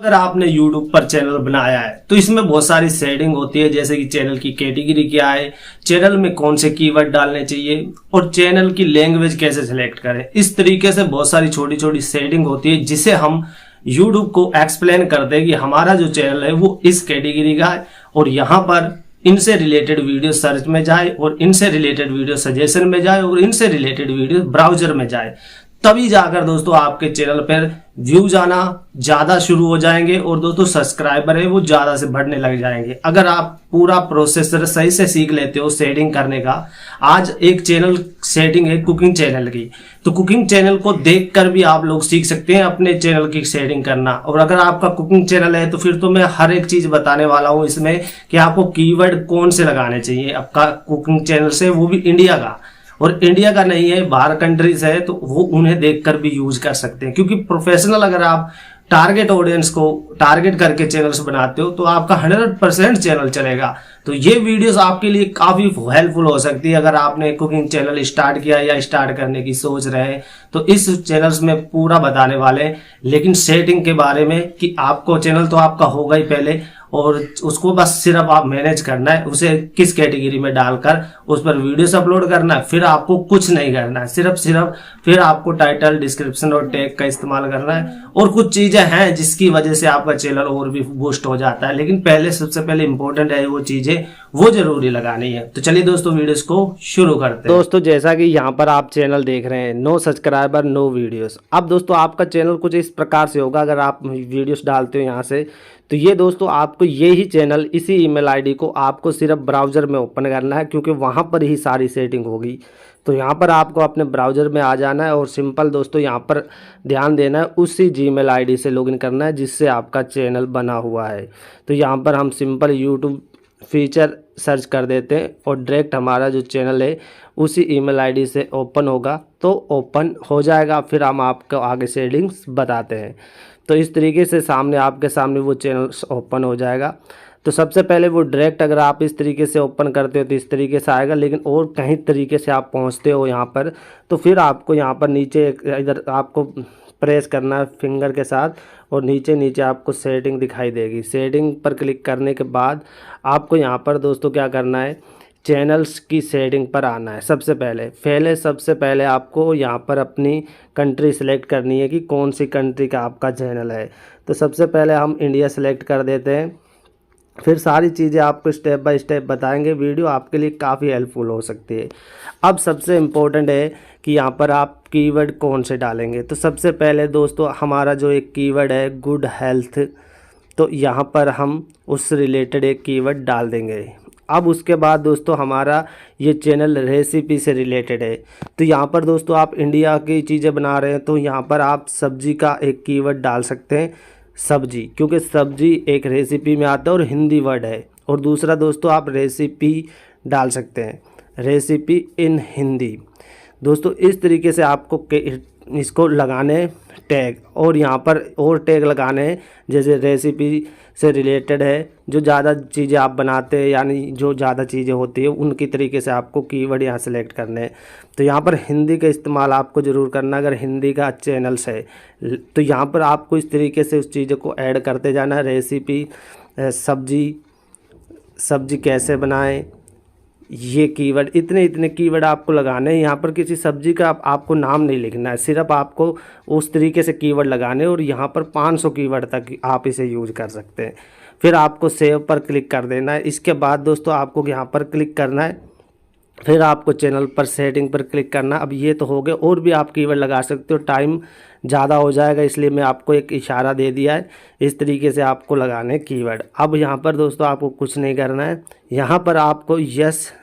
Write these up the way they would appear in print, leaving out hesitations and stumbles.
अगर आपने YouTube पर चैनल बनाया है तो इसमें बहुत सारी सेटिंग होती है, जैसे कि चैनल की कैटेगरी क्या है, चैनल में कौन से कीवर्ड डालने चाहिए और चैनल की लैंग्वेज कैसे सिलेक्ट करें। इस तरीके से बहुत सारी छोटी छोटी सेटिंग होती है जिसे हम YouTube को एक्सप्लेन करते हैं कि हमारा जो चैनल है वो इस कैटेगरी का है और यहाँ पर इनसे रिलेटेड वीडियो सर्च में जाए और इनसे रिलेटेड वीडियो सजेशन में जाए और इनसे रिलेटेड वीडियो ब्राउजर में जाए, तभी जाकर दोस्तों आपके चैनल पर व्यूज आना ज्यादा शुरू हो जाएंगे और दोस्तों सब्सक्राइबर है वो ज्यादा से बढ़ने लग जाएंगे। अगर आप पूरा प्रोसेसर सही से सीख लेते हो सेटिंग करने का। आज एक चैनल सेटिंग है कुकिंग चैनल की, तो कुकिंग चैनल को देखकर भी आप लोग सीख सकते हैं अपने चैनल की सेटिंग करना। और अगर आपका कुकिंग चैनल है तो फिर तो मैं हर एक चीज बताने वाला हूं इसमें कि आपको कीवर्ड कौन से लगाने चाहिए आपका कुकिंग चैनल से, वो भी इंडिया का। और इंडिया का नहीं है, बाहर कंट्रीज है तो वो उन्हें देखकर भी यूज कर सकते हैं, क्योंकि प्रोफेशनल अगर आप टारगेट ऑडियंस को टारगेट करके चैनल्स बनाते हो तो आपका 100% चैनल चलेगा। तो ये वीडियोस आपके लिए काफी हेल्पफुल हो सकती है अगर आपने कुकिंग चैनल स्टार्ट किया या स्टार्ट करने की सोच रहे हैं। तो इस चैनल्स में पूरा बताने वाले हैं, लेकिन सेटिंग के बारे में कि आपको चैनल तो आपका होगा ही पहले और उसको बस सिर्फ आप मैनेज करना है, उसे किस कैटेगरी में डालकर उस पर वीडियोस अपलोड करना है। फिर आपको कुछ नहीं करना है, सिर्फ फिर आपको टाइटल, डिस्क्रिप्शन और टैग का इस्तेमाल करना है। और कुछ चीजें हैं जिसकी वजह से आपका चैनल और भी बूस्ट हो जाता है, लेकिन पहले सबसे पहले इंपॉर्टेंट है वो चीजें वो जरूरी लगानी है। तो चलिए दोस्तों वीडियोस को शुरू करते हैं। दोस्तों जैसा कि यहाँ पर आप चैनल देख रहे हैं, नो सब्सक्राइबर नो वीडियोस। अब दोस्तों आपका चैनल कुछ इस प्रकार से होगा अगर आप वीडियोस डालते हो यहाँ से, तो ये दोस्तों आपको ये ही चैनल इसी ईमेल आईडी को आपको सिर्फ ब्राउज़र में ओपन करना है, क्योंकि वहाँ पर ही सारी सेटिंग होगी। तो यहाँ पर आपको अपने ब्राउज़र में आ जाना है और सिंपल दोस्तों यहाँ पर ध्यान देना है, उसी जीमेल आईडी से लॉगिन करना है जिससे आपका चैनल बना हुआ है। तो यहाँ पर हम सिंपल यूट्यूब फीचर सर्च कर देते हैं और डायरेक्ट हमारा जो चैनल है उसी ईमेल आईडी से ओपन होगा, तो ओपन हो जाएगा। फिर हम आपको आगे सेटिंग्स बताते हैं। तो इस तरीके से सामने आपके सामने वो चैनल ओपन हो जाएगा। तो सबसे पहले वो डायरेक्ट अगर आप इस तरीके से ओपन करते हो तो इस तरीके से आएगा, लेकिन और कहीं तरीके से आप पहुंचते हो यहाँ पर, तो फिर आपको यहाँ पर नीचे इधर आपको प्रेस करना है फिंगर के साथ और नीचे आपको सेटिंग दिखाई देगी। सेटिंग पर क्लिक करने के बाद आपको यहाँ पर दोस्तों क्या करना है, चैनल्स की सेटिंग पर आना है। सबसे पहले आपको यहाँ पर अपनी कंट्री सेलेक्ट करनी है कि कौन सी कंट्री का आपका चैनल है। तो सबसे पहले हम इंडिया सेलेक्ट कर देते हैं। फिर सारी चीज़ें आपको स्टेप बाय स्टेप बताएंगे, वीडियो आपके लिए काफ़ी हेल्पफुल हो सकती है। अब सबसे इम्पोर्टेंट है कि यहाँ पर आप कीवर्ड कौन से डालेंगे। तो सबसे पहले दोस्तों हमारा जो एक कीवर्ड है गुड हेल्थ, तो यहाँ पर हम उस रिलेटेड एक कीवर्ड डाल देंगे। अब उसके बाद दोस्तों हमारा ये चैनल रेसिपी से रिलेटेड है, तो यहाँ पर दोस्तों आप इंडिया की चीज़ें बना रहे हैं तो यहाँ पर आप सब्जी का एक कीवर्ड डाल सकते हैं, सब्जी, क्योंकि सब्जी एक रेसिपी में आता है और हिंदी वर्ड है। और दूसरा दोस्तों आप रेसिपी डाल सकते हैं, रेसिपी इन हिंदी। दोस्तों इस तरीके से आपको इसको लगाने टैग, और यहाँ पर और टैग लगाने हैं जैसे रेसिपी से रिलेटेड है, जो ज़्यादा चीज़ें आप बनाते हैं यानी जो ज़्यादा चीज़ें होती है उनकी तरीके से आपको कीवर्ड यहाँ सेलेक्ट करने हैं। तो यहाँ पर हिंदी का इस्तेमाल आपको ज़रूर करना अगर हिंदी का चैनल्स है, तो यहाँ पर आपको इस तरीके से उस चीज़ों को ऐड करते जाना है। रेसिपी, सब्जी कैसे बनाएं, ये कीवर्ड, इतने कीवर्ड आपको लगाने हैं। यहाँ पर किसी सब्जी का आपको नाम नहीं लिखना है, सिर्फ आपको उस तरीके से कीवर्ड लगाने और यहाँ पर 500 कीवर्ड तक आप इसे यूज कर सकते हैं। फिर आपको सेव पर क्लिक कर देना है। इसके बाद दोस्तों आपको यहाँ पर क्लिक करना है, फिर आपको चैनल पर सेटिंग पर क्लिक करना। अब ये तो हो गए, और भी आप कीवर्ड लगा सकते हो, टाइम ज़्यादा हो जाएगा इसलिए मैं आपको एक इशारा दे दिया है, इस तरीके से आपको लगाने कीवर्ड। अब यहाँ पर दोस्तों आपको कुछ नहीं करना है, यहाँ पर आपको यस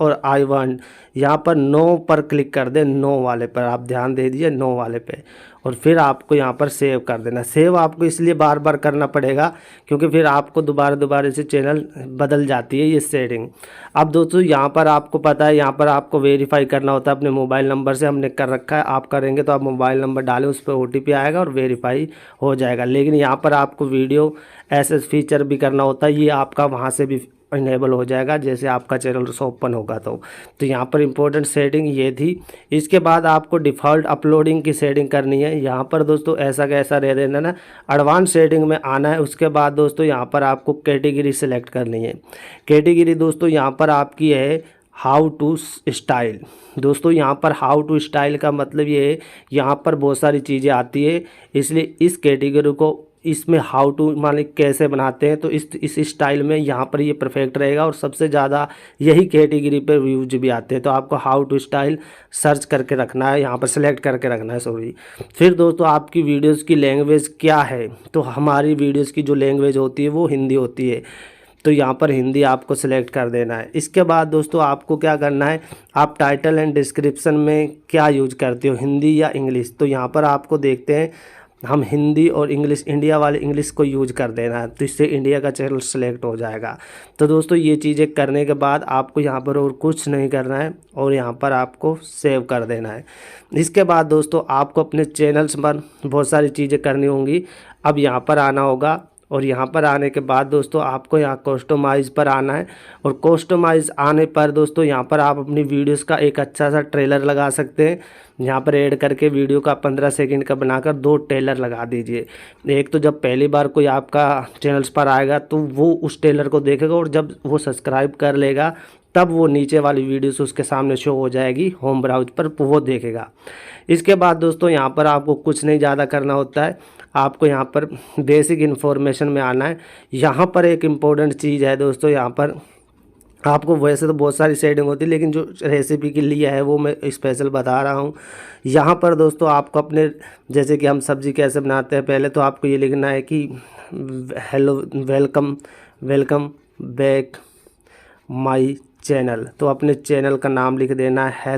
और आई वांट, यहाँ पर नो पर क्लिक कर दे, नो वाले पर आप ध्यान दे दीजिए, नो वाले पे, और फिर आपको यहाँ पर सेव कर देना। सेव आपको इसलिए बार बार करना पड़ेगा क्योंकि फिर आपको दोबारा से चैनल बदल जाती है ये सेटिंग। अब दोस्तों यहाँ पर आपको पता है, यहाँ पर आपको वेरीफाई करना होता है अपने मोबाइल नंबर से, हमने कर रखा है। आप करेंगे तो आप मोबाइल नंबर डालें, उस पर OTP आएगा और वेरीफाई हो जाएगा। लेकिन यहाँ पर आपको वीडियो एसएस फीचर भी करना होता है, ये आपका वहाँ से भी इनेबल हो जाएगा जैसे आपका चैनल ओपन होगा। तो यहाँ पर इम्पोर्टेंट सेटिंग ये थी। इसके बाद आपको डिफ़ॉल्ट अपलोडिंग की सेटिंग करनी है। यहाँ पर दोस्तों ऐसा कैसा रह देना ना, एडवांस सेटिंग में आना है। उसके बाद दोस्तों यहाँ पर आपको कैटेगरी सेलेक्ट करनी है। कैटेगरी दोस्तों यहाँ पर आपकी है हाउ टू स्टाइल। दोस्तों यहाँ पर हाउ टू स्टाइल का मतलब ये है, यहाँ पर बहुत सारी चीज़ें आती है, इसलिए इस कैटेगरी को इसमें हाउ टू मान कैसे बनाते हैं तो इस स्टाइल में यहाँ पर ये परफेक्ट रहेगा। और सबसे ज़्यादा यही कैटेगरी पे व्यूज भी आते हैं। तो आपको हाउ टू स्टाइल सर्च करके रखना है, यहाँ पर सेलेक्ट करके रखना है, सॉरी। फिर दोस्तों आपकी वीडियोज़ की लैंग्वेज क्या है, तो हमारी वीडियोज़ की जो लैंग्वेज होती है वो हिंदी होती है। तो यहाँ पर हिंदी आपको सिलेक्ट कर देना है। इसके बाद दोस्तों आपको क्या करना है, आप टाइटल एंड डिस्क्रिप्शन में क्या यूज करते हो, हिंदी या इंग्लिश। तो यहाँ पर आपको देखते हैं हम हिंदी और इंग्लिश, इंडिया वाले इंग्लिश को यूज कर देना है, तो इससे इंडिया का चैनल सेलेक्ट हो जाएगा। तो दोस्तों ये चीज़ें करने के बाद आपको यहाँ पर और कुछ नहीं करना है और यहाँ पर आपको सेव कर देना है। इसके बाद दोस्तों आपको अपने चैनल्स पर बहुत सारी चीज़ें करनी होंगी। अब यहाँ पर आना होगा और यहाँ पर आने के बाद दोस्तों आपको यहाँ कस्टमाइज़ पर आना है। और कस्टमाइज़ आने पर दोस्तों यहाँ पर आप अपनी वीडियोस का एक अच्छा सा ट्रेलर लगा सकते हैं। यहाँ पर ऐड करके वीडियो का 15 सेकंड का बनाकर 2 ट्रेलर लगा दीजिए। एक तो जब पहली बार कोई आपका चैनल्स पर आएगा तो वो उस ट्रेलर को देखेगा, और जब वो सब्सक्राइब कर लेगा तब वो नीचे वाली वीडियोस उसके सामने शो हो जाएगी होम ब्राउज पर, वो देखेगा। इसके बाद दोस्तों यहाँ पर आपको कुछ नहीं ज़्यादा करना होता है, आपको यहाँ पर बेसिक इन्फॉर्मेशन में आना है। यहाँ पर एक इम्पोर्टेंट चीज़ है दोस्तों, यहाँ पर आपको वैसे तो बहुत सारी सेटिंग होती है, लेकिन जो रेसिपी के लिए है वो मैं स्पेशल बता रहा हूँ। यहाँ पर दोस्तों आपको अपने, जैसे कि हम सब्ज़ी कैसे बनाते हैं, पहले तो आपको ये लिखना है कि hello welcome back my channel. तो अपने चैनल का नाम लिख देना है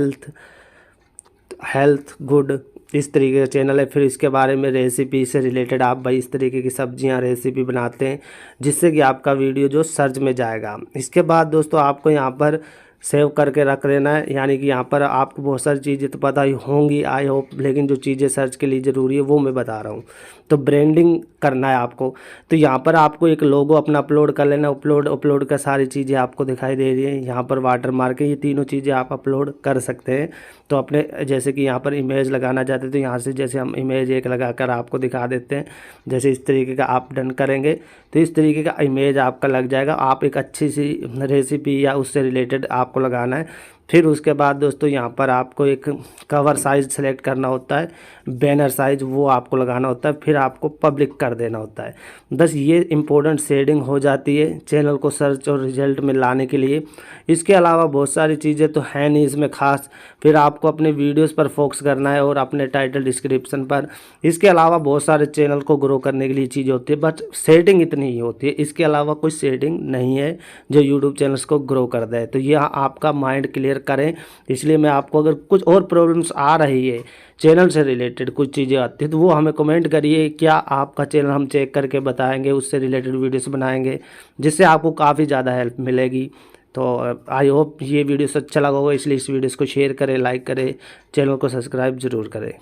हेल्थ गुड, इस तरीके का चैनल है। फिर इसके बारे में रेसिपी से रिलेटेड आप भाई इस तरीके की सब्जियां रेसिपी बनाते हैं, जिससे कि आपका वीडियो जो सर्च में जाएगा। इसके बाद दोस्तों आपको यहाँ पर सेव करके रख देना है। यानी कि यहाँ पर आपको बहुत सारी चीज़ें तो पता ही होंगी आई होप, लेकिन जो चीज़ें सर्च के लिए ज़रूरी है वो मैं बता रहा हूँ। तो ब्रांडिंग करना है आपको, तो यहाँ पर आपको एक लोगो अपना अपलोड कर लेना। अपलोड का सारी चीज़ें आपको दिखाई दे रही हैं। यहाँ पर वाटर मार्क है, ये तीनों चीज़ें आप अपलोड कर सकते हैं। तो अपने जैसे कि यहाँ पर इमेज लगाना चाहते हैं तो यहाँ से जैसे हम इमेज एक लगाकर आपको दिखा देते हैं। जैसे इस तरीके का आप डन करेंगे तो इस तरीके का इमेज आपका लग जाएगा। आप एक अच्छी सी रेसिपी या उससे रिलेटेड आपको लगाना है। फिर उसके बाद दोस्तों यहाँ पर आपको एक कवर साइज़ सेलेक्ट करना होता है, बैनर साइज़ वो आपको लगाना होता है, फिर आपको पब्लिक कर देना होता है। बस ये इंपॉर्टेंट सेटिंग हो जाती है चैनल को सर्च और रिजल्ट में लाने के लिए। इसके अलावा बहुत सारी चीज़ें तो हैं नहीं इसमें खास। फिर आपको अपने वीडियोस पर फोकस करना है और अपने टाइटल डिस्क्रिप्शन पर। इसके अलावा बहुत सारे चैनल को ग्रो करने के लिए चीज़ें होती है, बट सेटिंग इतनी ही होती है। इसके अलावा कोई सेटिंग नहीं है जो यूट्यूब चैनल्स को ग्रो कर दे। तो यह आपका माइंड क्लियर करें। इसलिए मैं आपको, अगर कुछ और प्रॉब्लम्स आ रही है चैनल से रिलेटेड, कुछ चीज़ें आती है, तो वो हमें कमेंट करिए। क्या आपका चैनल हम चेक करके बताएंगे, उससे रिलेटेड वीडियोस बनाएंगे, जिससे आपको काफ़ी ज़्यादा हेल्प मिलेगी। तो आई होप ये वीडियो अच्छा लगा होगा, इसलिए इस वीडियोस को शेयर करें, लाइक करें, चैनल को सब्सक्राइब ज़रूर करें।